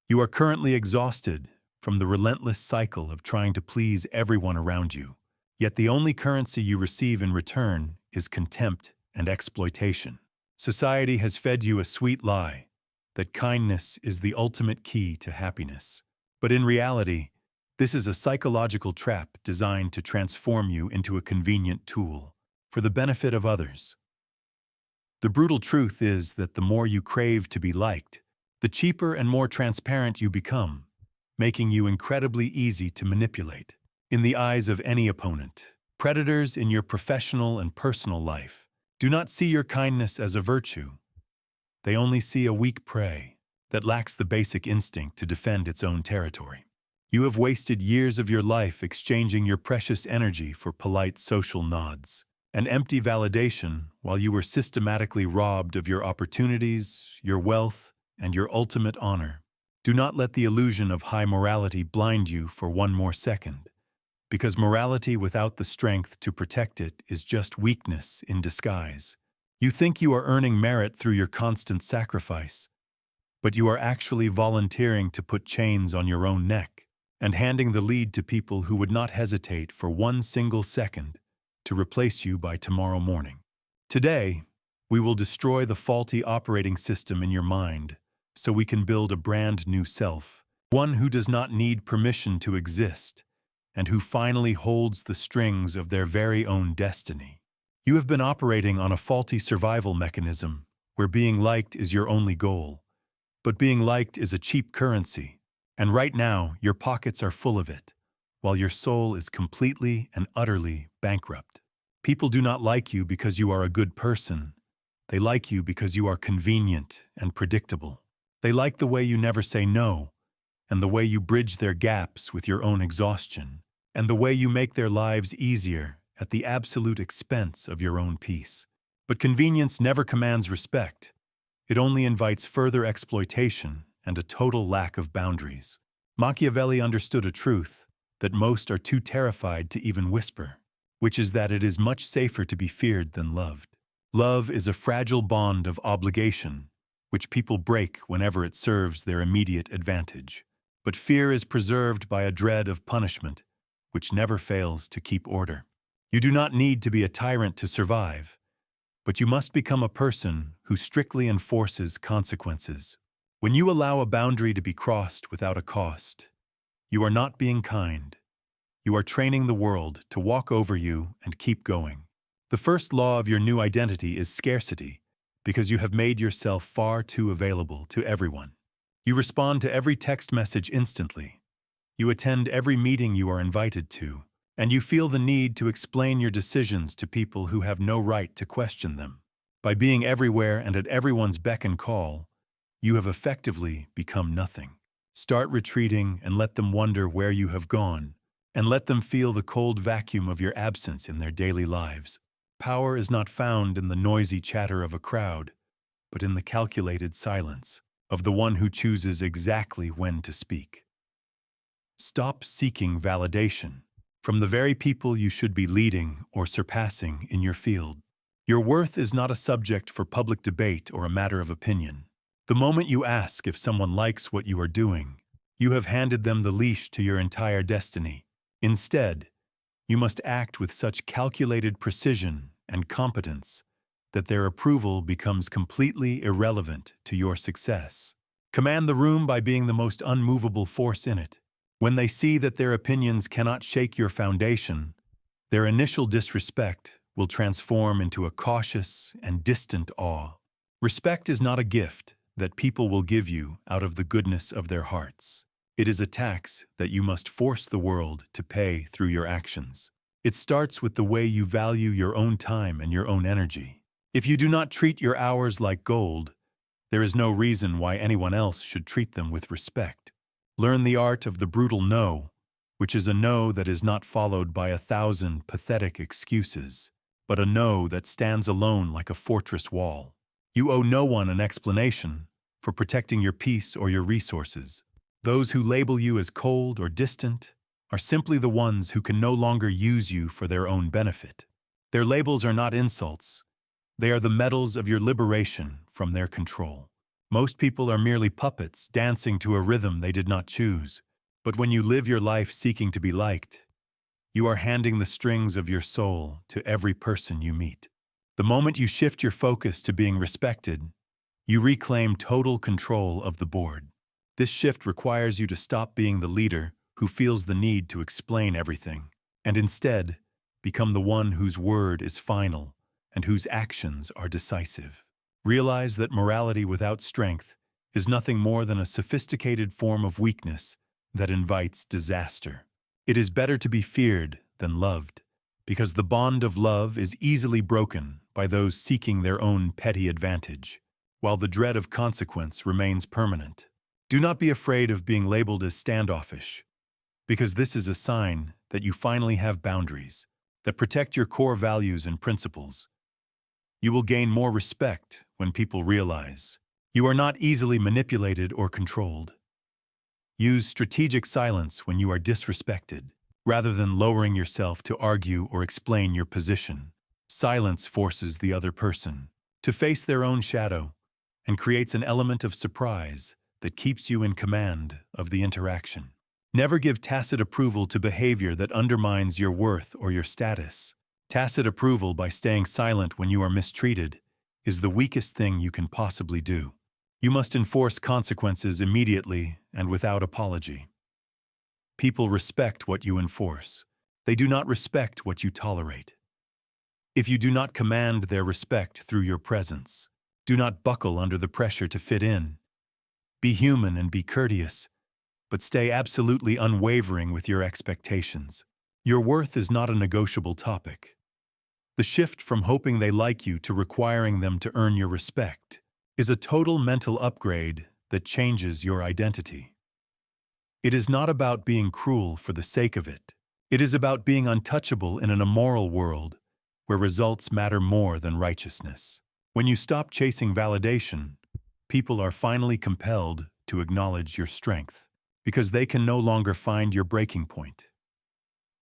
You are currently exhausted from the relentless cycle of trying to please everyone around you. Yet the only currency you receive in return is contempt and exploitation. Society has fed you a sweet lie that kindness is the ultimate key to happiness. But in reality, this is a psychological trap designed to transform you into a convenient tool for the benefit of others. The brutal truth is that the more you crave to be liked, the cheaper and more transparent you become, making you incredibly easy to manipulate. In the eyes of any opponent, predators in your professional and personal life do not see your kindness as a virtue. They only see a weak prey that lacks the basic instinct to defend its own territory. You have wasted years of your life exchanging your precious energy for polite social nods and empty validation while you were systematically robbed of your opportunities, your wealth, and your ultimate honor. Do not let the illusion of high morality blind you for one more second, because morality without the strength to protect it is just weakness in disguise. You think you are earning merit through your constant sacrifice, but you are actually volunteering to put chains on your own neck and handing the lead to people who would not hesitate for one single second to replace you by tomorrow morning. Today, we will destroy the faulty operating system in your mind so we can build a brand new self, one who does not need permission to exist and who finally holds the strings of their very own destiny. You have been operating on a faulty survival mechanism where being liked is your only goal, but being liked is a cheap currency, and right now your pockets are full of it, while your soul is completely and utterly bankrupt. People do not like you because you are a good person. They like you because you are convenient and predictable. They like the way you never say no, and the way you bridge their gaps with your own exhaustion, and the way you make their lives easier at the absolute expense of your own peace. But convenience never commands respect. It only invites further exploitation and a total lack of boundaries. Machiavelli understood a truth that most are too terrified to even whisper, which is that it is much safer to be feared than loved. Love is a fragile bond of obligation, which people break whenever it serves their immediate advantage. But fear is preserved by a dread of punishment, which never fails to keep order. You do not need to be a tyrant to survive, but you must become a person who strictly enforces consequences. When you allow a boundary to be crossed without a cost, you are not being kind. You are training the world to walk over you and keep going. The first law of your new identity is scarcity, because you have made yourself far too available to everyone. You respond to every text message instantly. You attend every meeting you are invited to, and you feel the need to explain your decisions to people who have no right to question them. By being everywhere and at everyone's beck and call, you have effectively become nothing. Start retreating and let them wonder where you have gone, and let them feel the cold vacuum of your absence in their daily lives. Power is not found in the noisy chatter of a crowd, but in the calculated silence of the one who chooses exactly when to speak. Stop seeking validation from the very people you should be leading or surpassing in your field. Your worth is not a subject for public debate or a matter of opinion. The moment you ask if someone likes what you are doing, you have handed them the leash to your entire destiny. Instead, you must act with such calculated precision and competence that their approval becomes completely irrelevant to your success. Command the room by being the most unmovable force in it. When they see that their opinions cannot shake your foundation, their initial disrespect will transform into a cautious and distant awe. Respect is not a gift that people will give you out of the goodness of their hearts. It is a tax that you must force the world to pay through your actions. It starts with the way you value your own time and your own energy. If you do not treat your hours like gold, there is no reason why anyone else should treat them with respect. Learn the art of the brutal no, which is a no that is not followed by 1,000 pathetic excuses, but a no that stands alone like a fortress wall. You owe no one an explanation for protecting your peace or your resources. Those who label you as cold or distant are simply the ones who can no longer use you for their own benefit. Their labels are not insults. They are the metals of your liberation from their control. Most people are merely puppets dancing to a rhythm they did not choose. But when you live your life seeking to be liked, you are handing the strings of your soul to every person you meet. The moment you shift your focus to being respected, you reclaim total control of the board. This shift requires you to stop being the leader who feels the need to explain everything, and instead become the one whose word is final and whose actions are decisive. Realize that morality without strength is nothing more than a sophisticated form of weakness that invites disaster. It is better to be feared than loved, because the bond of love is easily broken by those seeking their own petty advantage, while the dread of consequence remains permanent. Do not be afraid of being labeled as standoffish, because this is a sign that you finally have boundaries that protect your core values and principles. You will gain more respect when people realize you are not easily manipulated or controlled. Use strategic silence when you are disrespected, rather than lowering yourself to argue or explain your position. Silence forces the other person to face their own shadow and creates an element of surprise that keeps you in command of the interaction. Never give tacit approval to behavior that undermines your worth or your status. Tacit approval by staying silent when you are mistreated is the weakest thing you can possibly do. You must enforce consequences immediately and without apology. People respect what you enforce. They do not respect what you tolerate. If you do not command their respect through your presence, do not buckle under the pressure to fit in. Be human and be courteous, but stay absolutely unwavering with your expectations. Your worth is not a negotiable topic. The shift from hoping they like you to requiring them to earn your respect is a total mental upgrade that changes your identity. It is not about being cruel for the sake of it. It is about being untouchable in an immoral world where results matter more than righteousness. When you stop chasing validation, people are finally compelled to acknowledge your strength because they can no longer find your breaking point.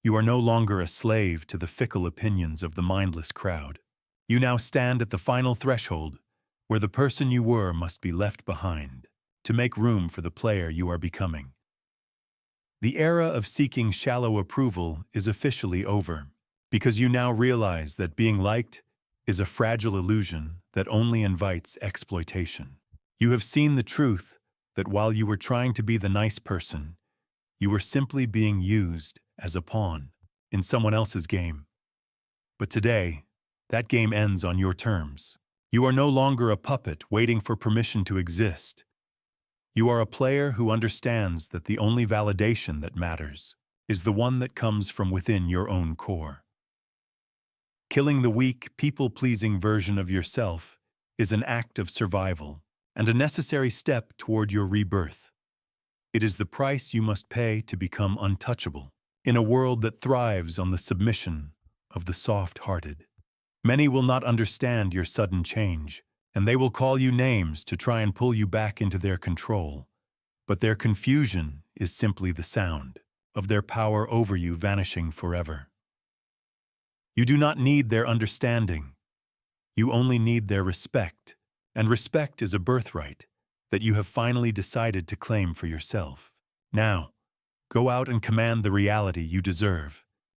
You are no longer a slave to the fickle opinions of the mindless crowd. You now stand at the final threshold where the person you were must be left behind to make room for the player you are becoming. The era of seeking shallow approval is officially over, because you now realize that being liked is a fragile illusion that only invites exploitation. You have seen the truth that while you were trying to be the nice person, you were simply being used as a pawn in someone else's game. But today, that game ends on your terms. You are no longer a puppet waiting for permission to exist. You are a player who understands that the only validation that matters is the one that comes from within your own core. Killing the weak, people-pleasing version of yourself is an act of survival and a necessary step toward your rebirth. It is the price you must pay to become untouchable in a world that thrives on the submission of the soft-hearted. Many will not understand your sudden change, and they will call you names to try and pull you back into their control. But their confusion is simply the sound of their power over you vanishing forever. You do not need their understanding. You only need their respect, and respect is a birthright that you have finally decided to claim for yourself. Now, go out and command the reality you deserve.